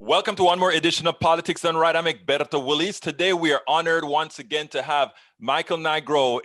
Welcome to one more edition of Politics Done Right. I'm Egberto Willis. Today we are honored once again to have Michael Nigro,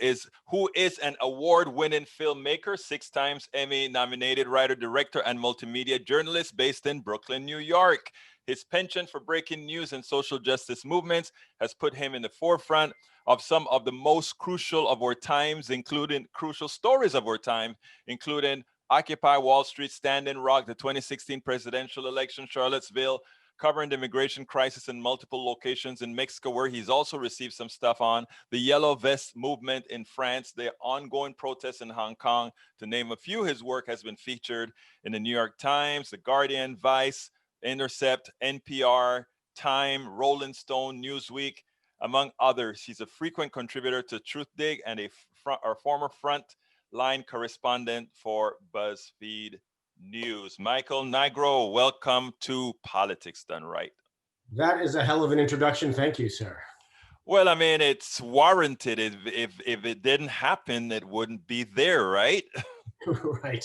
who is an award-winning filmmaker, 6 times Emmy-nominated writer, director, and multimedia journalist based in Brooklyn, New York. His penchant for breaking news and social justice movements has put him in the forefront of some of the most crucial of our times, including crucial stories of our time, including Occupy Wall Street, Standing Rock, the 2016 presidential election, Charlottesville, covering the immigration crisis in multiple locations in Mexico, where he's also received some stuff on, the Yellow Vest movement in France, the ongoing protests in Hong Kong, to name a few. His work has been featured in the New York Times, The Guardian, Vice, Intercept, NPR, Time, Rolling Stone, Newsweek, among others. He's a frequent contributor to Truthdig and a former front-line correspondent for BuzzFeed News. Michael Nigro, welcome to Politics Done Right. That is a hell of an introduction. Thank you, sir. Well, I mean, it's warranted. If it didn't happen, it wouldn't be there, right? Right.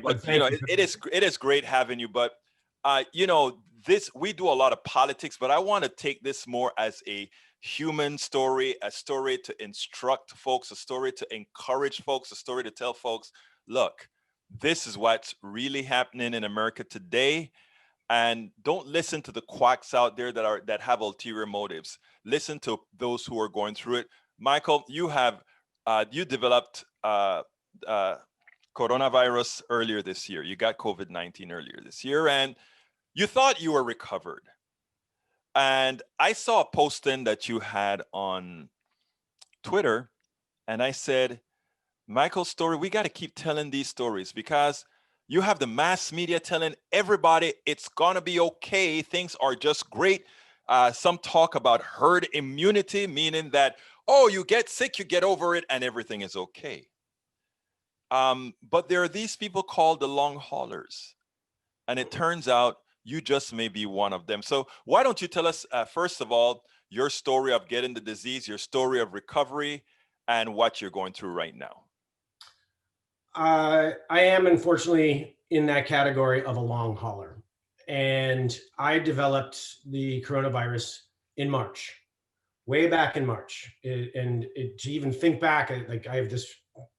But you know, it is great having you. But we do a lot of politics, but I want to take this more as a human story, a story to instruct folks, a story to encourage folks, a story to tell folks, look, this is what's really happening in America today. And don't listen to the quacks out there that have ulterior motives. Listen to those who are going through it. Michael, you developed coronavirus earlier this year. You got COVID-19 earlier this year, and you thought you were recovered. And I saw a posting that you had on Twitter, and I said, Michael's story, we got to keep telling these stories because you have the mass media telling everybody it's going to be okay. Things are just great. Some talk about herd immunity, meaning that, oh, you get sick, you get over it, and everything is okay. But there are these people called the long haulers. And it turns out you just may be one of them. So why don't you tell us, first of all, your story of getting the disease, your story of recovery, and what you're going through right now. I am unfortunately in that category of a long hauler. And I developed the coronavirus in March, way back in March. To even think back, I have this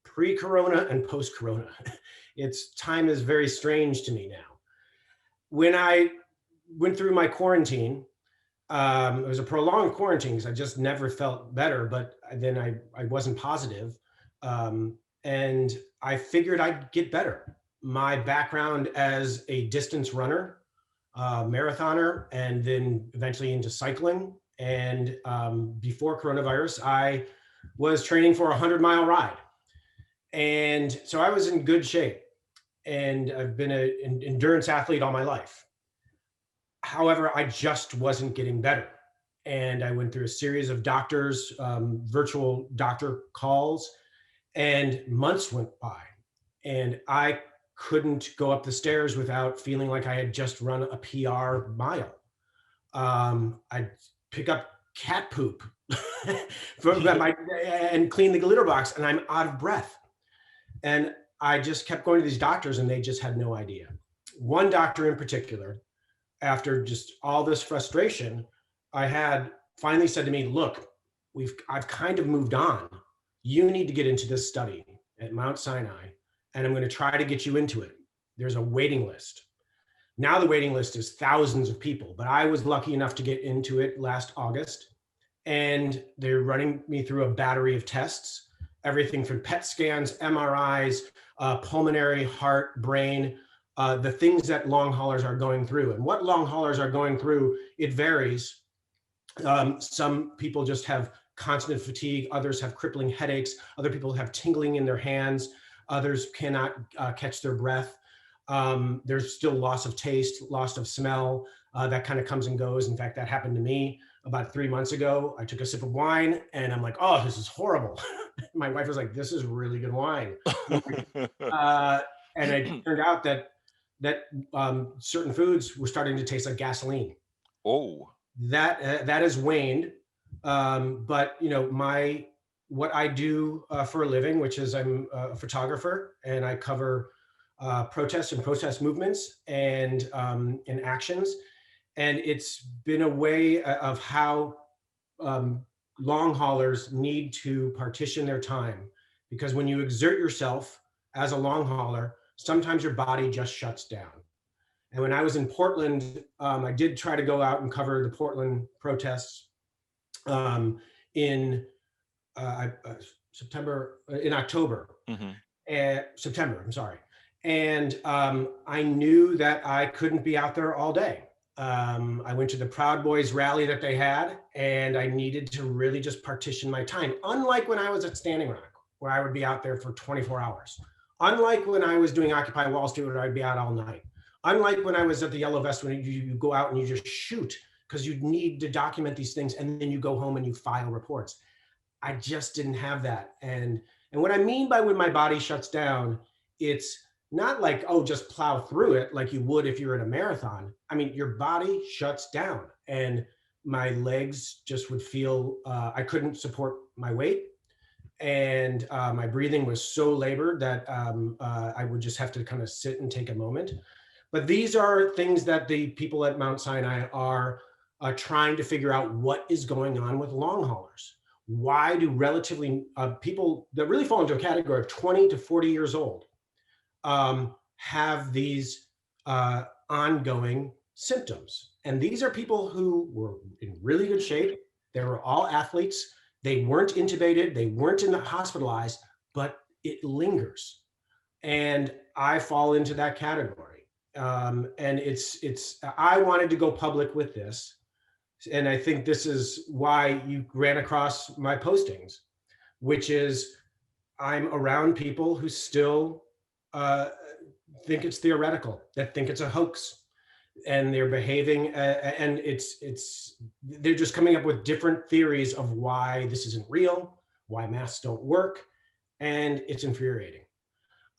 pre-corona and post-corona. Time is very strange to me now. When I went through my quarantine, it was a prolonged quarantine because I just never felt better, but then I wasn't positive. And I figured I'd get better. My background as a distance runner, marathoner, and then eventually into cycling. And before coronavirus, I was training for a 100-mile ride. And so I was in good shape. And I've been an endurance athlete all my life. However, I just wasn't getting better. And I went through a series of doctors, virtual doctor calls, and months went by. And I couldn't go up the stairs without feeling like I had just run a PR mile. I'd pick up cat poop and clean the litter box, and I'm out of breath. And I just kept going to these doctors, and they just had no idea. One doctor in particular, after just all this frustration, I had finally said to me, look, I've kind of moved on. You need to get into this study at Mount Sinai, and I'm going to try to get you into it. There's a waiting list. Now the waiting list is thousands of people, but I was lucky enough to get into it last August, and they're running me through a battery of tests, everything from PET scans, MRIs, pulmonary, heart, brain, the things that long haulers are going through. And what long haulers are going through, it varies. Some people just have constant fatigue, others have crippling headaches, other people have tingling in their hands, others cannot catch their breath. There's still loss of taste, loss of smell, that kind of comes and goes. In fact, that happened to me about 3 months ago. I took a sip of wine and I'm like, oh, this is horrible. My wife was like, this is really good wine. And it turned out that certain foods were starting to taste like gasoline. Oh, that has waned. But you know, what I do for a living, which is I'm a photographer, and I cover protests and protest movements and actions. And it's been a way of how long haulers need to partition their time, because when you exert yourself as a long hauler, sometimes your body just shuts down. And when I was in Portland, I did try to go out and cover the Portland protests in October, September, I'm sorry. And I knew that I couldn't be out there all day. I went to the Proud Boys rally that they had, and I needed to really just partition my time. Unlike when I was at Standing Rock, where I would be out there for 24 hours. Unlike when I was doing Occupy Wall Street, where I'd be out all night. Unlike when I was at the Yellow Vest, when you go out and you just shoot, because you need to document these things, and then you go home and you file reports. I just didn't have that. And what I mean by when my body shuts down, it's not like, oh, just plow through it like you would if you're in a marathon. I mean, your body shuts down, and my legs just would feel, I couldn't support my weight. And my breathing was so labored that I would just have to kind of sit and take a moment. But these are things that the people at Mount Sinai are trying to figure out what is going on with long haulers. Why do relatively people that really fall into a category of 20 to 40 years old have these ongoing symptoms? And these are people who were in really good shape. They were all athletes. They weren't intubated. They weren't hospitalized, but it lingers. And I fall into that category. And I wanted to go public with this. And I think this is why you ran across my postings, which is I'm around people who still think it's theoretical, that think it's a hoax, and they're behaving, and they're just coming up with different theories of why this isn't real, why masks don't work, and it's infuriating.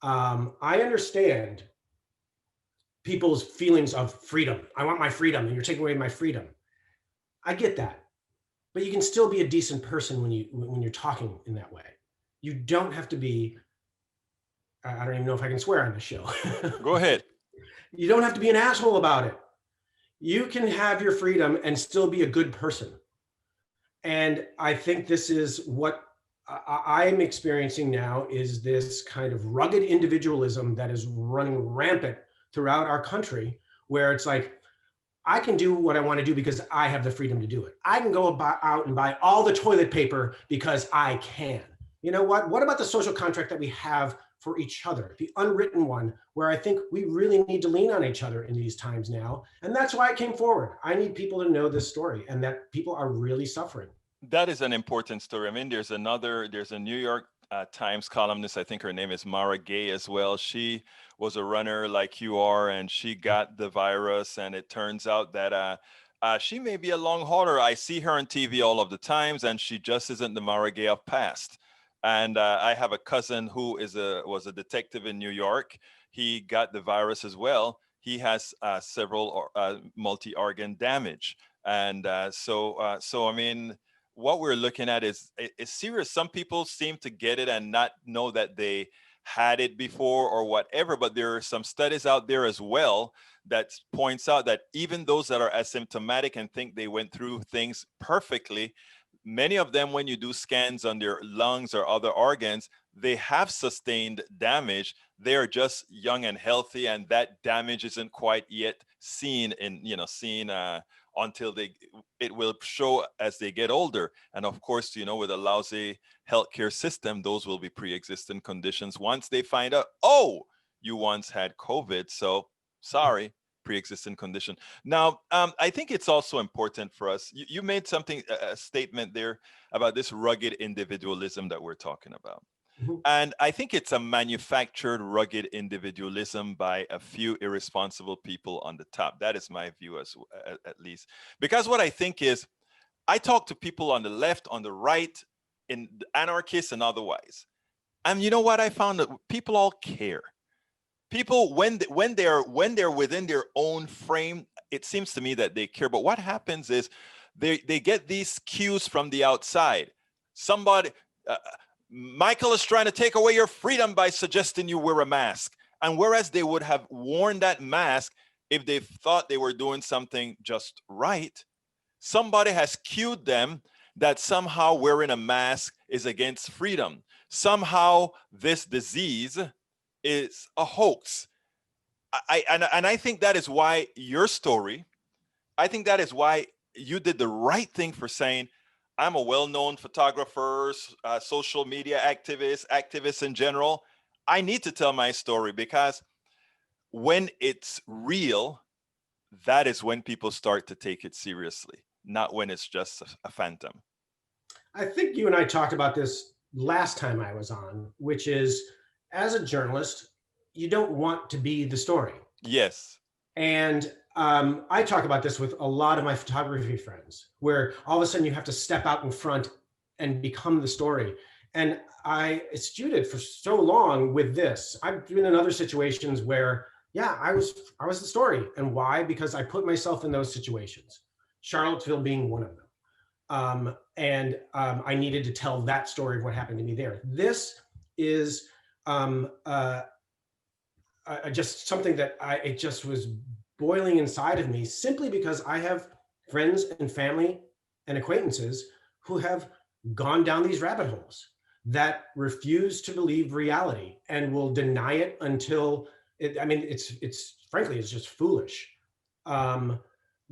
I understand people's feelings of freedom. I want my freedom, and you're taking away my freedom. I get that, but you can still be a decent person when you're talking in that way. You don't have to be. I don't even know if I can swear on this show. Go ahead. You don't have to be an asshole about it. You can have your freedom and still be a good person. And I think this is what I'm experiencing now, is this kind of rugged individualism that is running rampant throughout our country, where it's like, I can do what I want to do because I have the freedom to do it. I can go out and buy all the toilet paper because I can. You know what? What about the social contract that we have for each other, the unwritten one, where I think we really need to lean on each other in these times now? And that's why I came forward. I need people to know this story, and that people are really suffering. That is an important story. I mean, there's a New York Times columnist, I think her name is Mara Gay as well. She was a runner like you are, and she got the virus, and it turns out that she may be a long hauler. I see her on TV all of the times, and she just isn't the Mara Gay of past. And I have a cousin who was a detective in New York. He got the virus as well. He has several multi-organ damage. And so I mean, what we're looking at is serious. Some people seem to get it and not know that they had it before or whatever, but there are some studies out there as well that points out that even those that are asymptomatic and think they went through things perfectly, many of them, when you do scans on their lungs or other organs, they have sustained damage. They are just young and healthy, and that damage isn't quite yet seen until it will show as they get older. And of course, with a lousy healthcare system, those will be pre-existing conditions. Once they find out, oh, you once had COVID, so sorry, pre-existing condition. Now, I think it's also important for us. You made a statement there about this rugged individualism that we're talking about. Mm-hmm. And I think it's a manufactured rugged individualism by a few irresponsible people on the top. That is my view, at least. Because what I think is, I talk to people on the left, on the right, in anarchists and otherwise. And you know what I found? That people all care. People, when they're within their own frame, it seems to me that they care. But what happens is they get these cues from the outside. Somebody, Michael is trying to take away your freedom by suggesting you wear a mask. And whereas they would have worn that mask, if they thought they were doing something just right, somebody has cued them that somehow wearing a mask is against freedom. Somehow this disease is a hoax. I think that is why your story, I think that is why you did the right thing for saying, I'm a well-known photographer, social media activist in general. I need to tell my story because when it's real, that is when people start to take it seriously, not when it's just a phantom. I think you and I talked about this last time I was on, which is, as a journalist, you don't want to be the story. Yes. And I talk about this with a lot of my photography friends, where all of a sudden you have to step out in front and become the story. And I eschewed it for so long with this. I've been in other situations where, yeah, I was the story. And why? Because I put myself in those situations, Charlottesville being one of them. I needed to tell that story of what happened to me there. This is just something that it just was boiling inside of me, simply because I have friends and family and acquaintances who have gone down these rabbit holes that refuse to believe reality and will deny it until it, I mean, it's frankly, it's just foolish.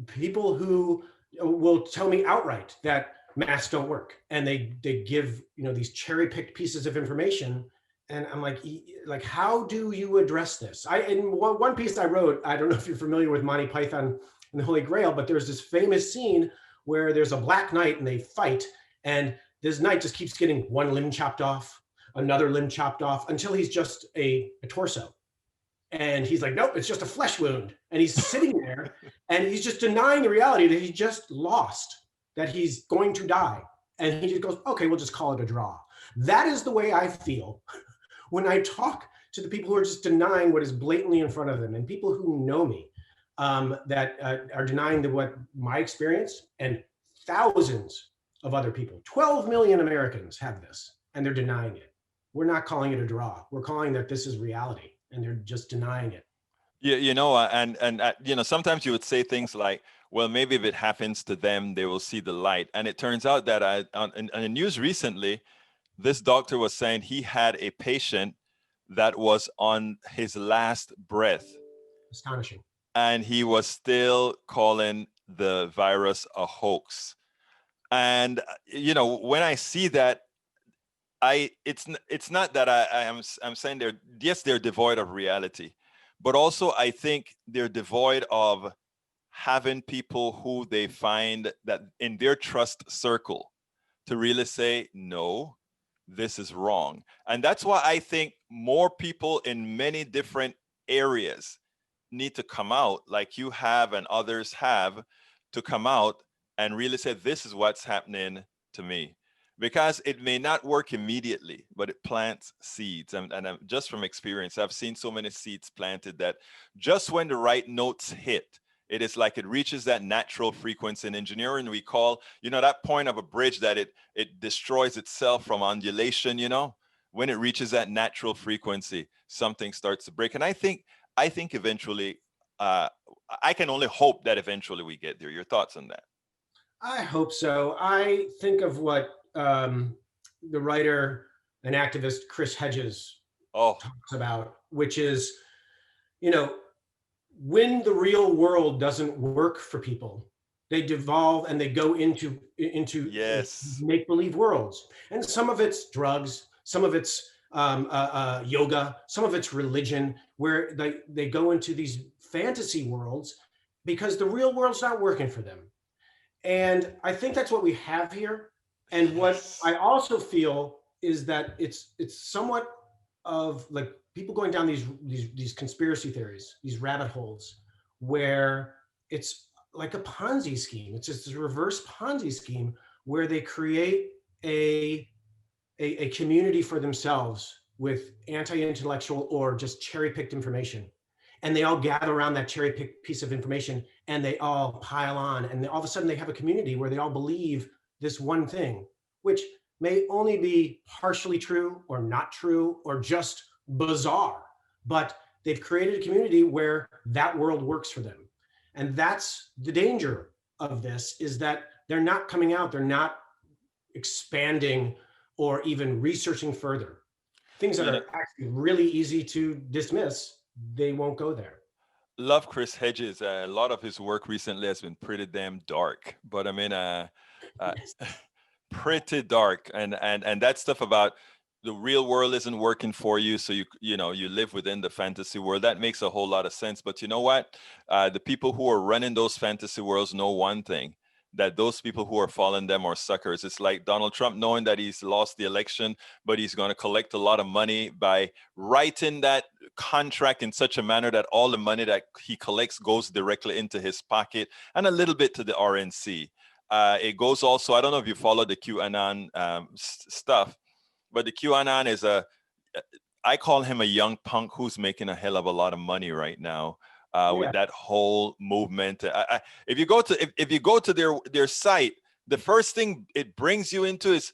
People who will tell me outright that masks don't work, and they give, you know, these cherry-picked pieces of information. And I'm like, how do you address this? In one piece I wrote, I don't know if you're familiar with Monty Python and the Holy Grail, but there's this famous scene where there's a black knight and they fight, and this knight just keeps getting one limb chopped off, another limb chopped off, until he's just a torso. And he's like, nope, it's just a flesh wound. And he's sitting there and he's just denying the reality that he just lost, that he's going to die. And he just goes, okay, we'll just call it a draw. That is the way I feel when I talk to the people who are just denying what is blatantly in front of them, and people who know me that are denying what my experience, and thousands of other people. 12 million Americans have this, and they're denying it. We're not calling it a draw. We're calling that this is reality, and they're just denying it. Yeah, you know, you know, sometimes you would say things like, well, maybe if it happens to them, they will see the light. And it turns out that in the news recently, this doctor was saying he had a patient that was on his last breath. Astonishing. And he was still calling the virus a hoax. And, you know, when I see that, it's not that I'm saying they're devoid of reality, but also I think they're devoid of having people who they find that in their trust circle to really say, no, this is wrong. And that's why I think more people in many different areas need to come out, like you have and others have, to come out and really say, this is what's happening to me. Because it may not work immediately, but it plants seeds. And just from experience, I've seen so many seeds planted that just when the right notes hit, it is like it reaches that natural frequency. In engineering, we call, you know, that point of a bridge that it destroys itself from undulation, you know. When it reaches that natural frequency, something starts to break. And I think eventually, I can only hope that eventually we get there. Your thoughts on that? I hope so. I think of what the writer and activist Chris Hedges talks about, which is, you know, when the real world doesn't work for people, they devolve and they go into yes, make-believe worlds. And some of it's drugs, some of it's yoga, some of it's religion, where they go into these fantasy worlds because the real world's not working for them. And I think that's what we have here. And what I also feel is that it's somewhat of like people going down these conspiracy theories, these rabbit holes, where it's like a Ponzi scheme. It's just a reverse Ponzi scheme where they create a community for themselves with anti-intellectual or just cherry-picked information. And they all gather around that cherry-picked piece of information and they all pile on. And all of a sudden they have a community where they all believe this one thing, which may only be partially true or not true or just bizarre. But they've created a community where that world works for them. And that's the danger of this, is that they're not coming out, they're not expanding or even researching further. Things that are actually really easy to dismiss, they won't go there. Love Chris Hedges. A lot of his work recently has been pretty damn dark, but I mean, Yes. pretty dark, and that stuff about the real world isn't working for you, so you live within the fantasy world. That makes a whole lot of sense. But you know what? The people who are running those fantasy worlds know one thing, that those people who are following them are suckers. It's like Donald Trump knowing that he's lost the election, but he's going to collect a lot of money by writing that contract in such a manner that all the money that he collects goes directly into his pocket and a little bit to the RNC. It goes also, I don't know if you follow the QAnon stuff, but the QAnon is I call him a young punk who's making a hell of a lot of money right now. With that whole movement. If you go to their site, the first thing it brings you into is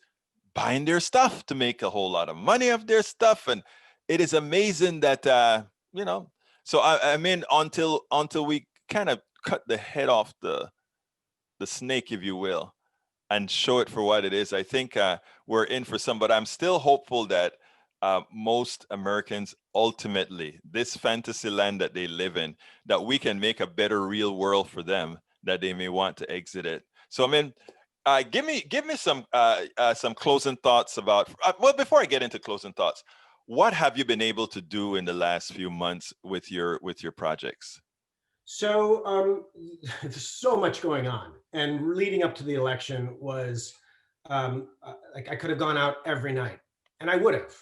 buying their stuff to make a whole lot of money of their stuff, and it is amazing that So I mean, until we kind of cut the head off the snake, if you will, and show it for what it is, I think we're in for some. But I'm still hopeful that most Americans, ultimately, this fantasy land that they live in, that we can make a better real world for them, that they may want to exit it. So, I mean, give me some closing thoughts about. Well, before I get into closing thoughts, what have you been able to do in the last few months with your projects? So there's so much going on, and leading up to the election was like I could have gone out every night, and I would have.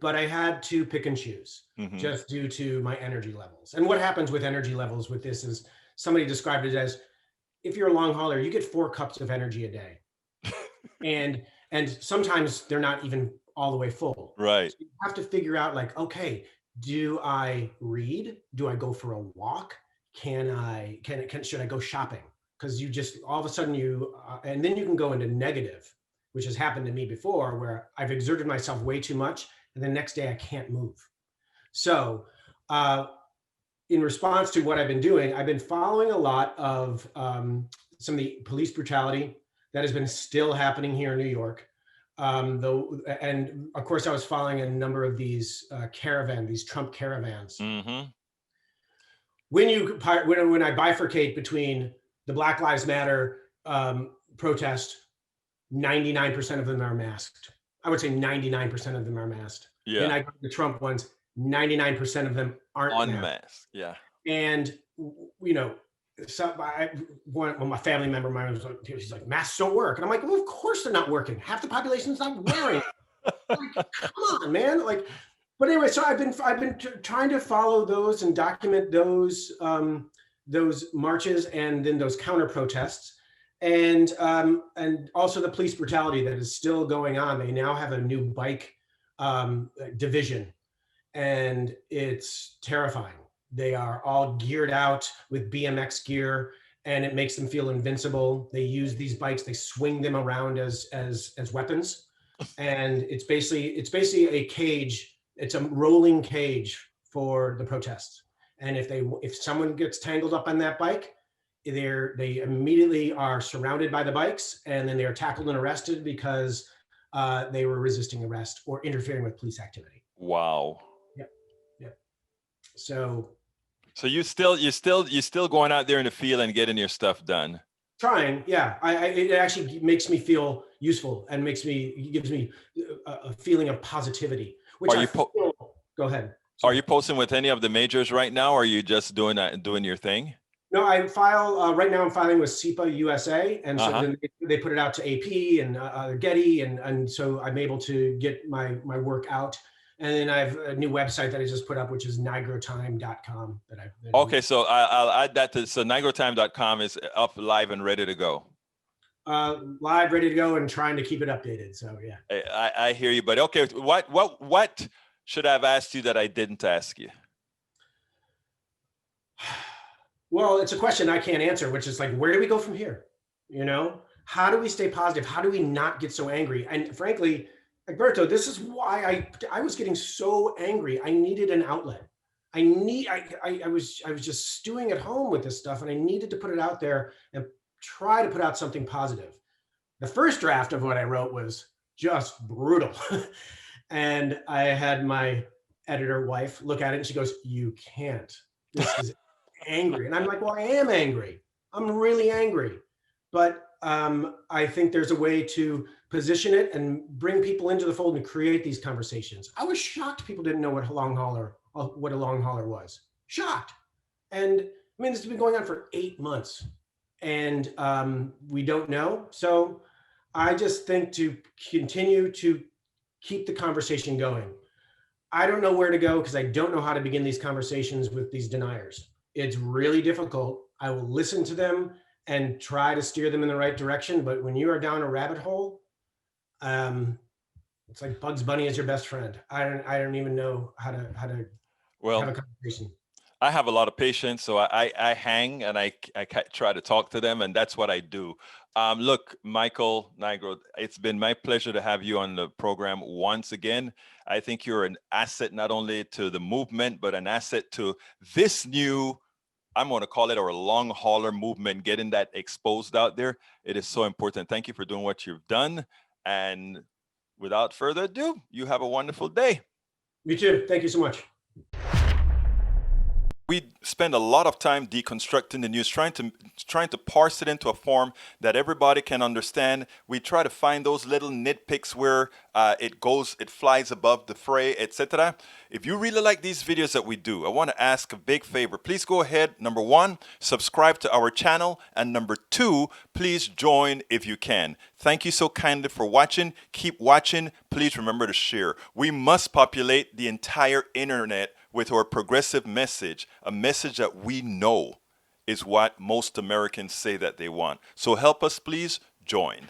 But I had to pick and choose just due to my energy levels. And what happens with energy levels with this is, somebody described it as, if you're a long hauler, you get 4 cups of energy a day. and sometimes they're not even all the way full. Right. So you have to figure out, like, okay, do I read? Do I go for a walk? Should I go shopping? Because you just, all of a sudden and then you can go into negative, which has happened to me before, where I've exerted myself way too much, and the next day I can't move. So in response to what I've been doing, I've been following a lot of some of the police brutality that has been still happening here in New York. And of course, I was following a number of these these Trump caravans. Mm-hmm. When I bifurcate between the Black Lives Matter protest, 99% of them are masked. I would say 99% of them are masked. Yeah. Then I go to the Trump ones, 99% of them aren't unmasked. Yeah. And my family member of mine was like, she's like, masks don't work. And I'm like, well, of course they're not working. Half the population's not wearing it. Like, come on, man. Like, but anyway, so I've been trying to follow those and document those marches and then those counter protests. And also the police brutality that is still going on. They now have a new bike division, and it's terrifying. They are all geared out with BMX gear, and it makes them feel invincible. They use these bikes, they swing them around as weapons, and it's basically a cage. It's a rolling cage for the protests. And if someone gets tangled up on that bike, they immediately are surrounded by the bikes, and then they are tackled and arrested because they were resisting arrest or interfering with police activity. Wow. Yep. So you're still going out there in the field and getting your stuff done. Trying, yeah. It actually makes me feel useful and gives me a feeling of positivity. Which go ahead. Are you posting with any of the majors right now, or are you just doing your thing? No, I file right now. I'm filing with SEPA USA, and so then they put it out to AP and Getty, and so I'm able to get my work out. And then I have a new website that I just put up, which is nigrotime.com. Okay, so I'll add that to, so nigrotime.com is up, live, and ready to go. Live, ready to go, and trying to keep it updated. So yeah. I hear you, but okay, what should I have asked you that I didn't ask you? Well, it's a question I can't answer, which is like, where do we go from here? How do we stay positive? How do we not get so angry? And frankly, Alberto, this is why I was getting so angry. I needed an outlet. I was just stewing at home with this stuff, and I needed to put it out there and try to put out something positive. The first draft of what I wrote was just brutal. And I had my editor wife look at it and she goes, "You can't. This is angry." And I'm like, "Well, I am angry. I'm really angry." But I think there's a way to position it and bring people into the fold and create these conversations. I was shocked people didn't know what a long hauler was. Shocked. And I mean, this has been going on for 8 months, and we don't know. So I just think to continue to keep the conversation going. I don't know where to go because I don't know how to begin these conversations with these deniers. It's really difficult. I will listen to them and try to steer them in the right direction. But when you are down a rabbit hole, it's like Bugs Bunny is your best friend. I don't even know how to have Well, a conversation. I have a lot of patience, so I hang and I try to talk to them, and that's what I do. Look, Michael Nigro, it's been my pleasure to have you on the program once again. I think you're an asset not only to the movement, but an asset to this new, I'm going to call it our long hauler movement, getting that exposed out there. It is so important. Thank you for doing what you've done. And without further ado, you have a wonderful day. You too. Thank you so much. We spend a lot of time deconstructing the news, trying to parse it into a form that everybody can understand. We try to find those little nitpicks where it flies above the fray, etc. If you really like these videos that we do, I want to ask a big favor. Please go ahead. Number one, subscribe to our channel. And number two, please join if you can. Thank you so kindly for watching. Keep watching. Please remember to share. We must populate the entire internet with our progressive message, a message that we know is what most Americans say that they want. So help us, please join.